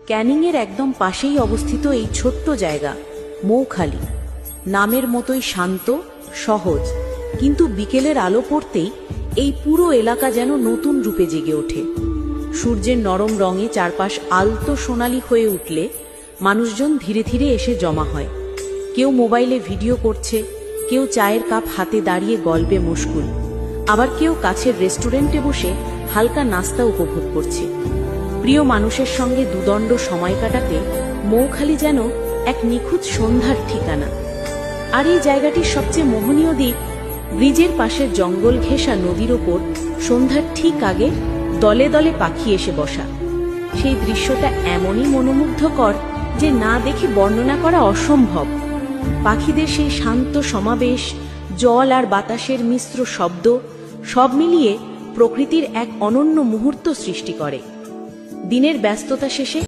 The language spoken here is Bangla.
ক্যানিংয়ের একদম পাশেই অবস্থিত এই ছোট্ট জায়গা মৌখালি, নামের মতোই শান্ত, সহজ, কিন্তু বিকেলের আলো পড়তেই এই পুরো এলাকা যেন নতুন রূপে জেগে ওঠে। সূর্যের নরম রঙে চারপাশ আলতো সোনালি হয়ে উঠলে মানুষজন ধীরে ধীরে এসে জমা হয়। কেউ মোবাইলে ভিডিও করছে, কেউ চায়ের কাপ হাতে দাঁড়িয়ে গল্পে মশগুল, আবার কেউ কাছের রেস্টুরেন্টে বসে হালকা নাস্তা উপভোগ করছে। প্রিয় মানুষের সঙ্গে দুদণ্ড সময় কাটাতে মৌখালি যেন এক নিখুঁত সন্ধ্যার ঠিকানা। আর এই জায়গাটির সবচেয়ে মোহনীয় দিক, ব্রিজের পাশের জঙ্গল ঘেঁষা নদীর ওপর সন্ধ্যার ঠিক আগে দলে দলে পাখি এসে বসা। সেই দৃশ্যটা এমনই মনোমুগ্ধকর যে না দেখে বর্ণনা করা অসম্ভব। পাখিদের সেই শান্ত সমাবেশ, জল আর বাতাসের মিশ্র শব্দ, সব মিলিয়ে প্রকৃতির এক অনন্য মুহূর্ত সৃষ্টি করে। দিনের ব্যস্ততা শেষে